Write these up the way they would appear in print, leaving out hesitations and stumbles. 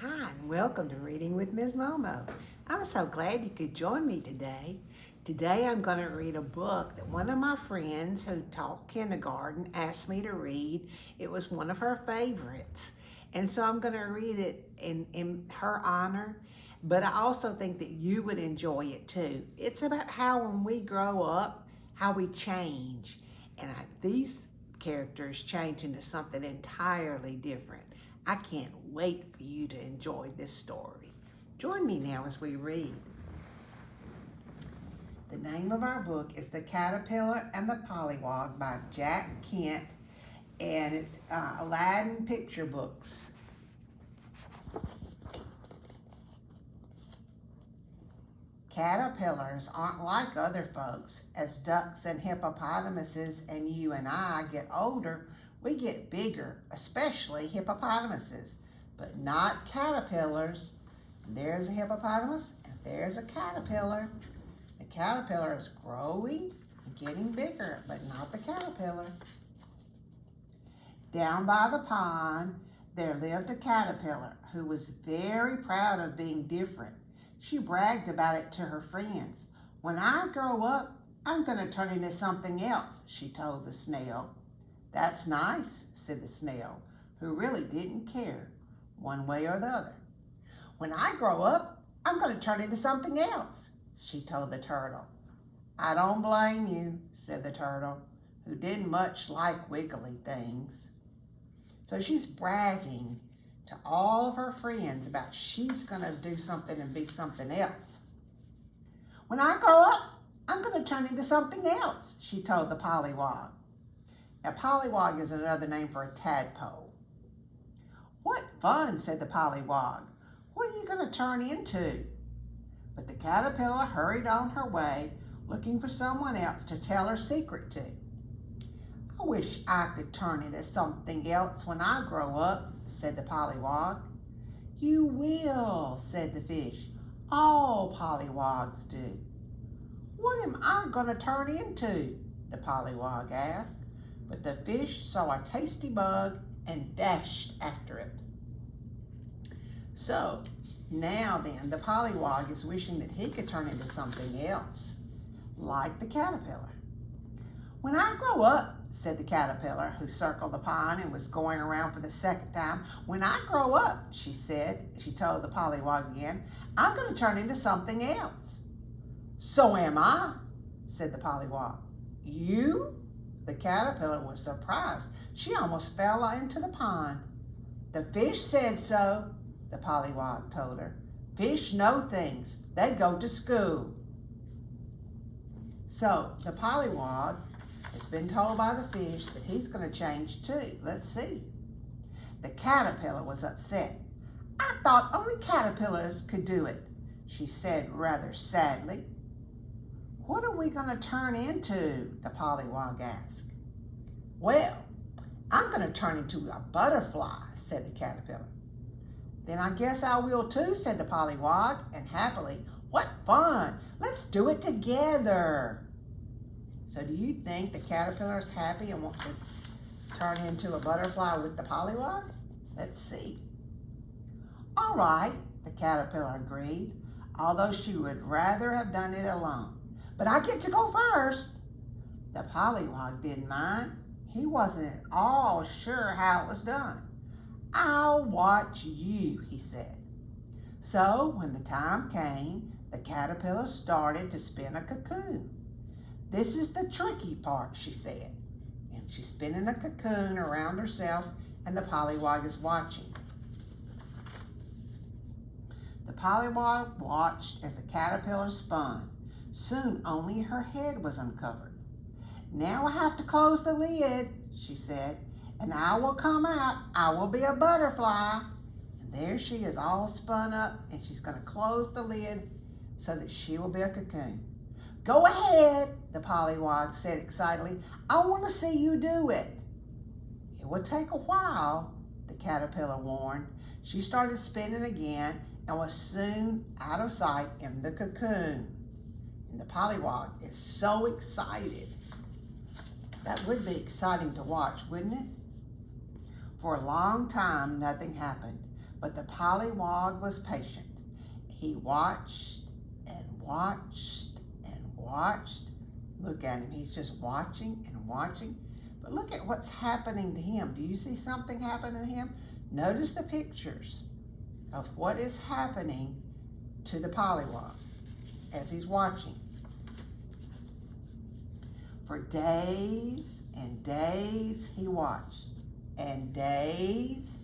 Hi, and welcome to Reading with Ms. Momo. I'm so glad you could join me today. Today I'm going to read a book that one of my friends who taught kindergarten asked me to read. It was one of her favorites. And so I'm going to read it in her honor, but I also think that you would enjoy it too. It's about how when we grow up, how we change. And these characters change into something entirely different. I can't wait for you to enjoy this story. Join me now as we read. The name of our book is The Caterpillar and the Polliwog by Jack Kent, and it's Aladdin Paperbacks. Caterpillars aren't like other folks. As ducks and hippopotamuses and you and I get older, we get bigger, especially hippopotamuses, but not caterpillars. There's a hippopotamus and there's a caterpillar. The caterpillar is growing and getting bigger, but not the caterpillar. Down by the pond, there lived a caterpillar who was very proud of being different. She bragged about it to her friends. "When I grow up, I'm going to turn into something else," she told the snail. "That's nice," said the snail, who really didn't care one way or the other. "When I grow up, I'm going to turn into something else," she told the turtle. "I don't blame you," said the turtle, who didn't much like wiggly things. So she's bragging to all of her friends about she's going to do something and be something else. "When I grow up, I'm going to turn into something else," she told the polliwog. Now, polliwog is another name for a tadpole. "What fun," said the polliwog. "What are you going to turn into?" But the caterpillar hurried on her way, looking for someone else to tell her secret to. "I wish I could turn into something else when I grow up," said the polliwog. "You will," said the fish. "All polliwogs do." "What am I going to turn into?" the polliwog asked. But the fish saw a tasty bug and dashed after it. So now then, the polliwog is wishing that he could turn into something else, like the caterpillar. "When I grow up," said the caterpillar, who circled the pond and was going around for the second time. "When I grow up," she told the polliwog again, "I'm going to turn into something else." "So am I," said the polliwog. "You?" The caterpillar was surprised. She almost fell into the pond. "The fish said so," the polliwog told her. "Fish know things. They go to school." So the polliwog has been told by the fish that he's going to change too. Let's see. The caterpillar was upset. "I thought only caterpillars could do it," she said rather sadly. "What are we going to turn into?" the polliwog asked. "Well, I'm going to turn into a butterfly," said the caterpillar. "Then I guess I will too," said the polliwog, and happily, "What fun! Let's do it together." So do you think the caterpillar is happy and wants to turn into a butterfly with the polliwog? Let's see. "All right," the caterpillar agreed, although she would rather have done it alone. "But I get to go first." The polliwog didn't mind. He wasn't at all sure how it was done. "I'll watch you," he said. So when the time came, the caterpillar started to spin a cocoon. "This is the tricky part," she said. And she's spinning a cocoon around herself, and the polliwog is watching. The polliwog watched as the caterpillar spun. Soon only her head was uncovered. "Now I have to close the lid," she said, "and I will come out. I will be a butterfly." And there she is all spun up, and she's going to close the lid so that she will be a cocoon. "Go ahead," the polliwog said excitedly. "I want to see you do it." "It will take a while," the caterpillar warned. She started spinning again and was soon out of sight in the cocoon. And the polliwog is so excited. That would be exciting to watch, wouldn't it? For a long time, nothing happened. But the Polliwog was patient. He watched and watched and watched. Look at him, he's just watching and watching. But look at what's happening to him. Do you see something happening to him? Notice the pictures of what is happening to the Polliwog as he's watching. For days and days he watched, and days.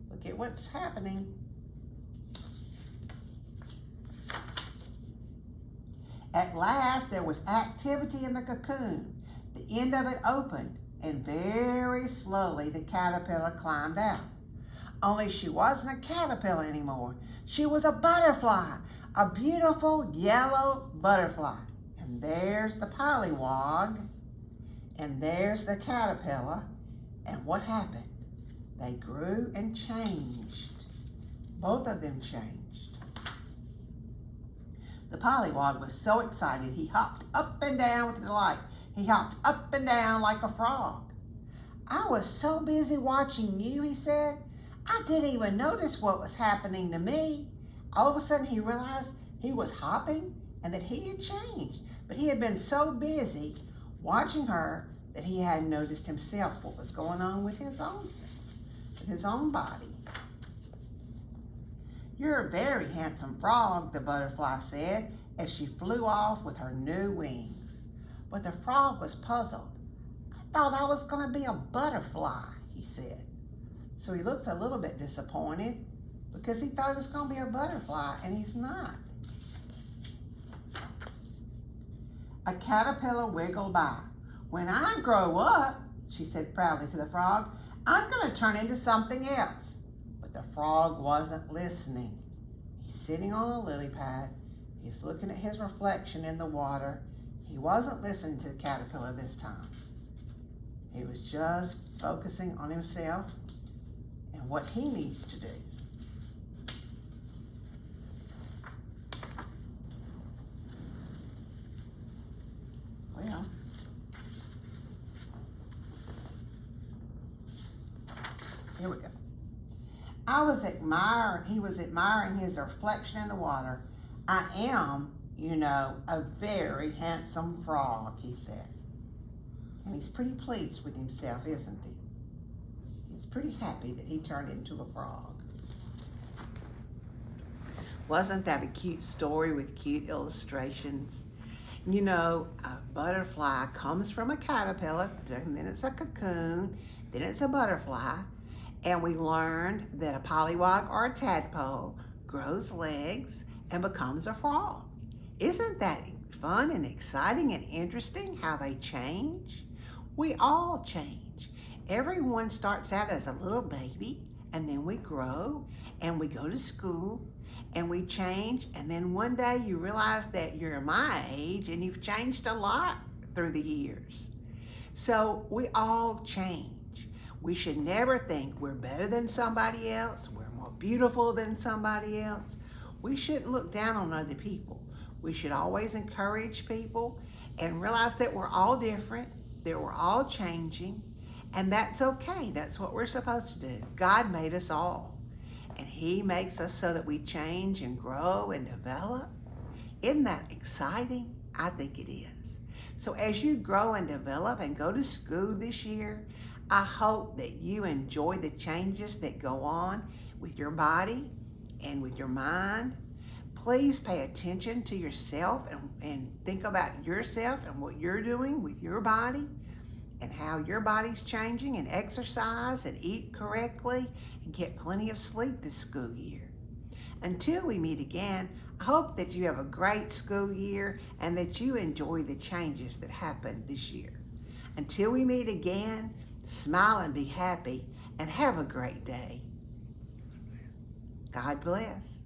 Look at what's happening. At last there was activity in the cocoon. The end of it opened, and very slowly the caterpillar climbed out. Only she wasn't a caterpillar anymore. She was a butterfly, a beautiful yellow butterfly. And there's the Polliwog, and there's the caterpillar. And what happened? They grew and changed. Both of them changed. The Polliwog was so excited, he hopped up and down with delight. He hopped up and down like a frog. I was so busy watching you, he said, I didn't even notice what was happening to me. All of a sudden he realized he was hopping and that he had changed. But he had been so busy watching her that he hadn't noticed himself what was going on with his own self, with his own body. You're a very handsome frog, the butterfly said as she flew off with her new wings. But the frog was puzzled. I thought I was going to be a butterfly, he said. So he looks a little bit disappointed because he thought he was going to be a butterfly, and he's not. A caterpillar wiggled by. When I grow up, she said proudly to the frog, I'm going to turn into something else. But the frog wasn't listening. He's sitting on a lily pad. He's looking at his reflection in the water. He wasn't listening to the caterpillar this time. He was just focusing on himself and what he needs to do. Well, here we go. He was admiring his reflection in the water. I am, a very handsome frog, he said. And he's pretty pleased with himself, isn't he? He's pretty happy that he turned into a frog. Wasn't that a cute story with cute illustrations? A butterfly comes from a caterpillar, and then it's a cocoon, then it's a butterfly, and we learned that a polliwog or a tadpole grows legs and becomes a frog. Isn't that fun and exciting and interesting how they change? We all change. Everyone starts out as a little baby, and then we grow, and we go to school, and we change, and then one day you realize that you're my age and you've changed a lot through the years. So we all change. We should never think we're better than somebody else, we're more beautiful than somebody else. We shouldn't look down on other people. We should always encourage people and realize that we're all different, that we're all changing, and that's okay. That's what we're supposed to do. God made us all. And he makes us so that we change and grow and develop. Isn't that exciting? I think it is. So as you grow and develop and go to school this year, I hope that you enjoy the changes that go on with your body and with your mind. Please pay attention to yourself and think about yourself and what you're doing with your body and how your body's changing, and exercise and eat correctly and get plenty of sleep this school year. Until we meet again, I hope that you have a great school year and that you enjoy the changes that happened this year. Until we meet again, smile and be happy and have a great day. God bless.